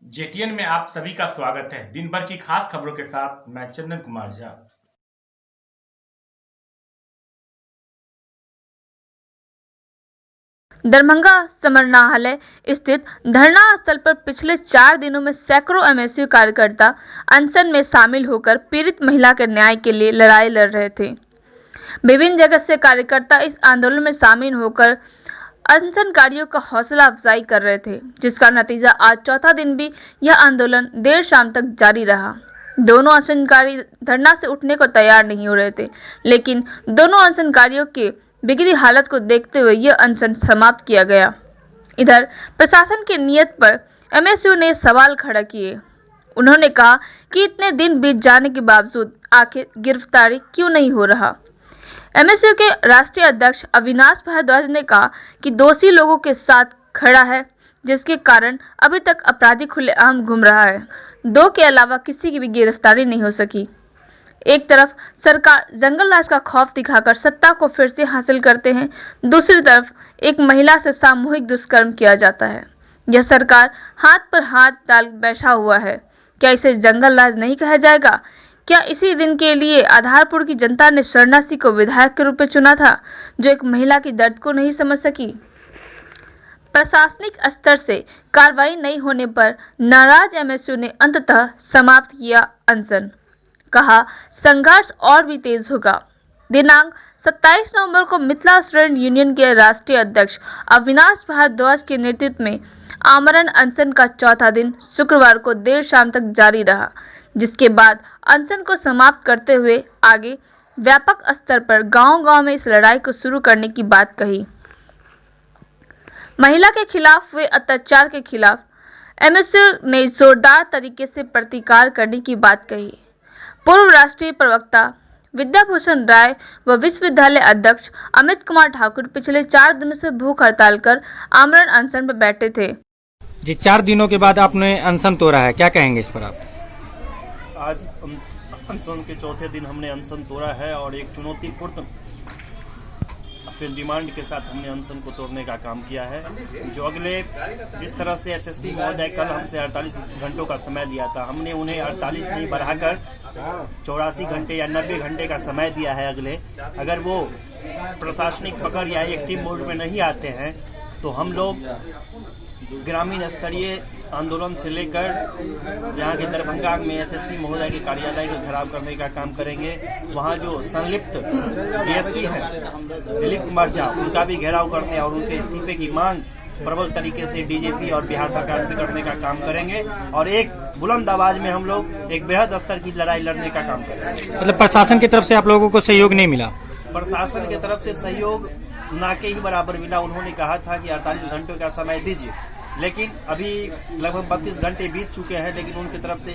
जेटीएन में आप सभी का स्वागत है। दिन भर की खास खबरों के साथ मैं चंदन कुमार झा। दरभंगा समरनाहालय स्थित धरना स्थल पर पिछले 4 दिनों में सैकड़ों एमएसयू कार्यकर्ता अनशन में शामिल होकर पीड़ित महिला के न्याय के लिए लड़ाई लड़ रहे थे। विभिन्न जगह से कार्यकर्ता इस आंदोलन में शामिल होकर अनशनकारियों का हौसला अफजाई कर रहे थे, जिसका नतीजा आज चौथा दिन भी यह आंदोलन देर शाम तक जारी रहा। दोनों अनशनकारी धरना से उठने को तैयार नहीं हो रहे थे, लेकिन दोनों अनशनकारियों के बिगड़ी हालत को देखते हुए यह अनशन समाप्त किया गया। इधर प्रशासन की नीयत पर एमएसयू ने सवाल खड़ा किए। उन्होंने कहा कि इतने दिन बीत जाने के बावजूद आखिर गिरफ्तारी क्यों नहीं हो रहा। एमएसयू के राष्ट्रीय अध्यक्ष अविनाश भारद्वाज ने कहा कि दोषी लोगों के साथ खड़ा है, जिसके कारण अभी तक अपराधी खुलेआम घूम रहा है। 2 के अलावा किसी की भी गिरफ्तारी नहीं हो सकी। एक तरफ सरकार जंगल राज का खौफ दिखाकर सत्ता को फिर से हासिल करते हैं, दूसरी तरफ एक महिला से सामूहिक दुष्कर्म किया जाता है। यह सरकार हाथ पर हाथ डाल बैठा हुआ है। क्या इसे जंगल राज नहीं कहा जाएगा? क्या इसी दिन के लिए आधारपुर की जनता ने शरणा सिंह को विधायक के रूप में चुना था, जो एक महिला की दर्द को नहीं समझ सकी? प्रशासनिक स्तर से कार्रवाई नहीं होने पर नाराज एमएसयू ने अंततः समाप्त किया अनशन। कहा, संघर्ष और भी तेज होगा। दिनांक 27 नवंबर को मिथिला स्टूडेंट यूनियन के राष्ट्रीय अध्यक्ष अविनाश भारद्वाज के नेतृत्व में आमरण अनशन का चौथा दिन शुक्रवार को देर शाम तक जारी रहा, जिसके बाद अनशन को समाप्त करते हुए आगे व्यापक स्तर पर गांव-गांव में इस लड़ाई को शुरू करने की बात कही। महिला के खिलाफ हुए अत्याचार के खिलाफ एमएसयू ने जोरदार तरीके से प्रतिकार करने की बात कही। पूर्व राष्ट्रीय प्रवक्ता विद्याभूषण राय व विश्वविद्यालय अध्यक्ष अमित कुमार ठाकुर पिछले 4 दिनों से भूख हड़ताल कर आमरण अनशन पर बैठे थे। जी, 4 दिनों के बाद आपने अनशन तोड़ा है, क्या कहेंगे इस पर आप? आज अनशन के चौथे दिन हमने अनशन तोड़ा है और एक चुनौतीपूर्ण अपने डिमांड के साथ हमने अनशन को तोड़ने का काम किया है। जो अगले जिस तरह से एसएसपी महोदय कल हमसे 48 घंटों का समय लिया था, हमने उन्हें 48 नहीं बढ़ाकर 84 घंटे या 90 घंटे का समय दिया है। अगर वो प्रशासनिक पकड़ या एक्टिव मोड में नहीं आते हैं तो हम लोग ग्रामीण स्तरीय आंदोलन से लेकर यहाँ के दरभंगा में एसएसपी महोदय के कार्यालय को घेराव करने का काम करेंगे। वहाँ जो संलिप्त डीएसपी हैं दिलीप कुमार झा, उनका भी घेराव करने और उनके इस्तीफे की मांग प्रबल तरीके से डीजीपी और बिहार सरकार से करने का काम करेंगे और एक बुलंद आवाज में हम लोग एक बृहद स्तर की लड़ाई लड़ने का काम करेंगे। मतलब प्रशासन की तरफ से आप लोगों को सहयोग नहीं मिला? प्रशासन की तरफ से सहयोग ना के ही बराबर मिला। उन्होंने कहा था कि 48 घंटों का समय दीजिए, लेकिन अभी लगभग 32 घंटे बीत चुके हैं, लेकिन उनकी तरफ से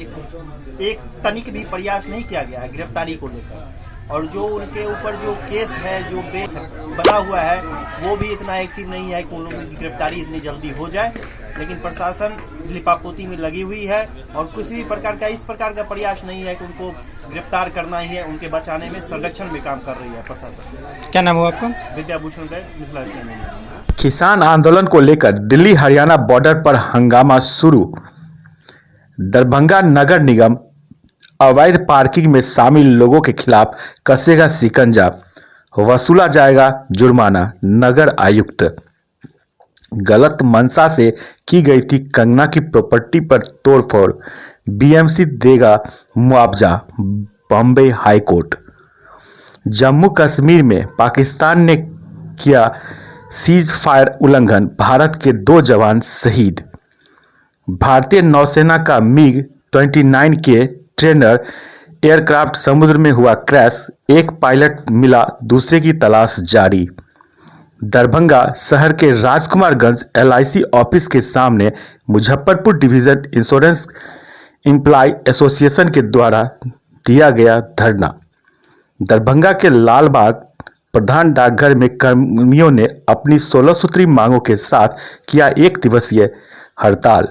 एक तनिक भी प्रयास नहीं किया गया है गिरफ्तारी को लेकर। और जो उनके ऊपर जो केस है, जो बना हुआ है, वो भी इतना एक्टिव नहीं है कि उन लोगों की गिरफ्तारी इतनी जल्दी हो जाए। लेकिन प्रशासन लिपापोती में लगी हुई है और किसी भी प्रकार का इस प्रकार का प्रयास नहीं है कि उनको गिरफ्तार करना ही है, उनके बचाने में संरक्षण में काम कर रही है प्रशासन। क्या नाम हुआ आपका? विद्याभूषण राय, मिथिला स्टूडेंट। किसान आंदोलन को लेकर दिल्ली हरियाणा बॉर्डर पर हंगामा शुरू। दरभंगा नगर निगम अवैध पार्किंग में शामिल लोगों के खिलाफ कसेगा शिकंजा, वसूला जाएगा जुर्माना। नगर आयुक्त, गलत मंशा से की गई थी कंगना की प्रॉपर्टी पर तोड़फोड़, बीएमसी देगा मुआवजा। बॉम्बे हाईकोर्ट, जम्मू कश्मीर में पाकिस्तान ने किया सीज फायर उल्लंघन, भारत के 2 जवान शहीद। भारतीय नौसेना का मिग 29 के ट्रेनर एयरक्राफ्ट समुद्र में हुआ क्रैश, एक पायलट मिला, दूसरे की तलाश जारी। दरभंगा शहर के राजकुमारगंज एलआईसी ऑफिस के सामने Muzaffarpur division insurance employ association के द्वारा दिया गया धरना। दरभंगा के लालबाग प्रधान डाकघर में कर्मियों ने अपनी 16 सूत्री मांगों के साथ किया 1 दिवसीय हड़ताल।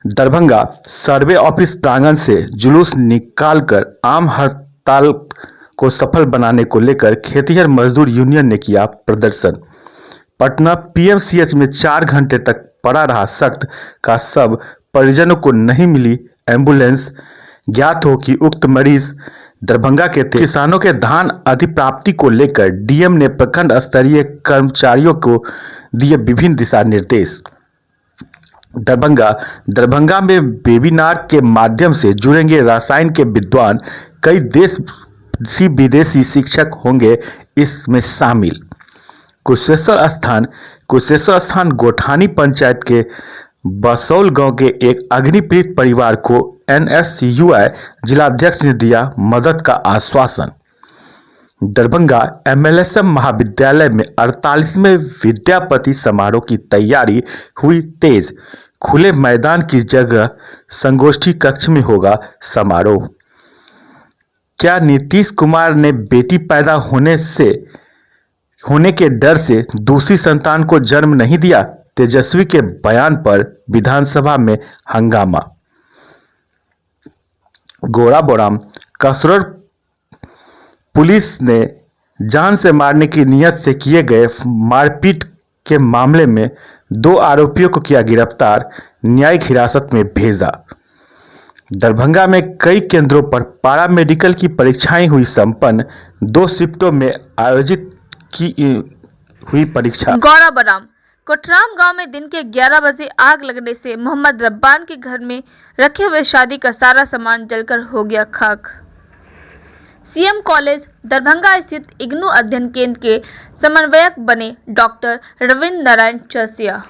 दरभंगा सर्वे ऑफिस प्रांगण से जुलूस निकालकर आम हड़ताल को सफल बनाने को लेकर खेतिहर मजदूर यूनियन ने किया प्रदर्शन। पटना पीएमसीएच में 4 घंटे तक पड़ा रहा सख्त का शव परिजनों को नहीं मिली एम्बुलेंस। ज्ञात हो कि उक्त मरीज दरभंगा के थे। किसानों के धान अधिप्राप्ति को लेकर डीएम ने प्रखंड स्तरीय कर्मचारियों को दिए विभिन्न दिशा निर्देश। दरभंगा में वेबिनार के माध्यम से जुड़ेंगे रसायन के विद्वान, कई देशी विदेशी शिक्षक होंगे इसमें शामिल। कुशेश्वर स्थान गोठानी पंचायत के बसौल गांव के एक अग्निपीड़ित परिवार को NSUI जिलाध्यक्ष ने दिया मदद का आश्वासन। दरभंगा MLSM महाविद्यालय में 48वें विद्यापति समारोह की तैयारी हुई तेज। खुले मैदान की जगह संगोष्ठी कक्ष में होगा समारोह। क्या नीतीश कुमार ने बेटी पैदा होने के डर से दूसरी संतान को जन्म नहीं दिया? तेजस्वी के बयान पर विधानसभा में हंगामा। गोराबोराम कसरौर पुलिस ने जान से मारने की नियत से किए गए मारपीट के मामले में 2 आरोपियों को किया गिरफ्तार, न्यायिक हिरासत में भेजा। दरभंगा में कई केंद्रों पर पारा मेडिकल की परीक्षाएं हुई संपन्न, 2 शिफ्टों में आयोजित की हुई परीक्षा। गौराबोराम कोटराम गांव में दिन के 11 बजे आग लगने से मोहम्मद रब्बान के घर में रखे हुए शादी का सारा सामान जलकर हो गया खाक। सीएम कॉलेज दरभंगा स्थित इग्नू अध्ययन केंद्र के समन्वयक बने डॉक्टर रविंद्र नारायण चौरसिया।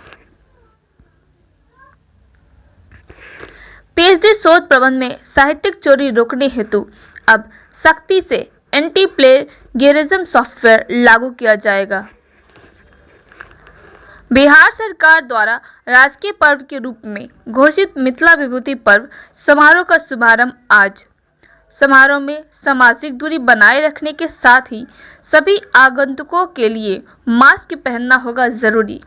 PhD शोध प्रबंध में साहित्यिक चोरी रोकने हेतु अब सख्ती से एंटी प्लेगियरिज्म सॉफ्टवेयर लागू किया जाएगा। बिहार सरकार द्वारा राजकीय पर्व के रूप में घोषित मिथिला विभूति पर्व समारोह का शुभारंभ आज। समारोह में सामाजिक दूरी बनाए रखने के साथ ही सभी आगंतुकों के लिए मास्क पहनना होगा जरूरी।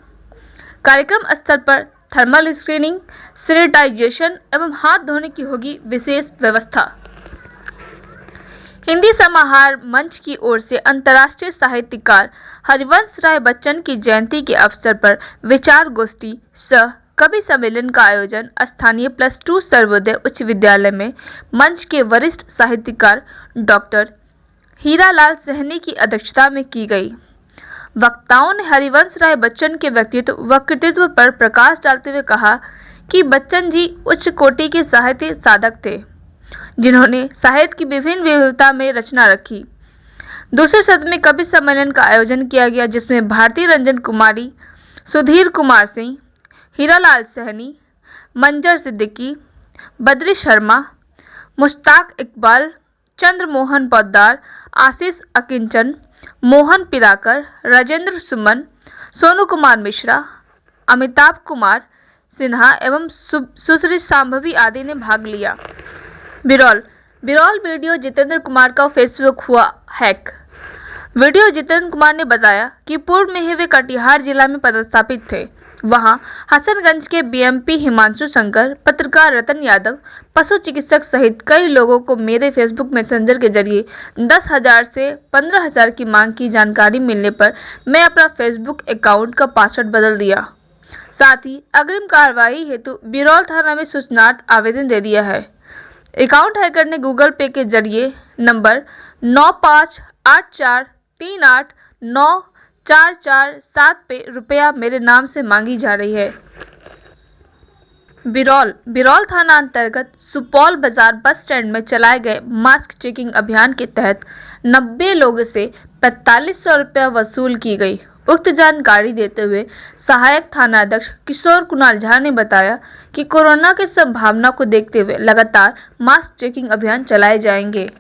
कार्यक्रम स्थल पर थर्मल स्क्रीनिंग, सैनिटाइजेशन एवं हाथ धोने की होगी विशेष व्यवस्था। हिंदी समाहार मंच की ओर से अंतर्राष्ट्रीय साहित्यकार हरिवंश राय बच्चन की जयंती के अवसर पर विचार गोष्ठी सह कवि सम्मेलन का आयोजन स्थानीय +2 सर्वोदय उच्च विद्यालय में मंच के वरिष्ठ साहित्यकार डॉक्टर हीरालाल सहनी की अध्यक्षता में की गई। वक्ताओं ने हरिवंश राय बच्चन के व्यक्तित्व व कृतित्व पर प्रकाश डालते हुए कहा कि बच्चन जी उच्च कोटि के साहित्य साधक थे, जिन्होंने साहित्य की विभिन्न विविधता में रचना रखी। दूसरे सत्र में कवि सम्मेलन का आयोजन किया गया, जिसमें भारती रंजन कुमारी, सुधीर कुमार सिंह, हीरालाल सहनी, मंजर सिद्दीकी, बद्री शर्मा, मुश्ताक इकबाल, चंद्र मोहन पोद्दार, आशीष अकिंचन, मोहन पिराकर, राजेंद्र सुमन, सोनू कुमार मिश्रा, अमिताभ कुमार सिन्हा एवं सुश्री सांभवी आदि ने भाग लिया। बिरौल वीडियो जितेंद्र कुमार का फेसबुक हुआ हैक। वीडियो जितेंद्र कुमार ने बताया कि पूर्व में ही वे कटिहार जिला में पदस्थापित थे। वहां हसनगंज के बीएमपी हिमांशु शंकर, पत्रकार रतन यादव, पशु चिकित्सक सहित कई लोगों को मेरे फेसबुक मैसेंजर के जरिए 10,000 से 15,000 की मांग की जानकारी मिलने पर मैं अपना फेसबुक अकाउंट का पासवर्ड बदल दिया। साथ ही अग्रिम कार्रवाई हेतु बिरौल थाना में सूचनार्थ आवेदन दे दिया है। अकाउंट हैकर ने गूगल पे के जरिए नंबर 9584389447 पे रुपया मेरे नाम से मांगी जा रही है। बिरौल थाना अंतर्गत सुपौल बाजार बस स्टैंड में चलाए गए मास्क चेकिंग अभियान के तहत 90 लोगों से 4500 रुपया वसूल की गई। उक्त जानकारी देते हुए सहायक थानाध्यक्ष किशोर कुणाल झा ने बताया कि कोरोना की संभावना को देखते हुए लगातार मास्क चेकिंग अभियान चलाए जाएंगे।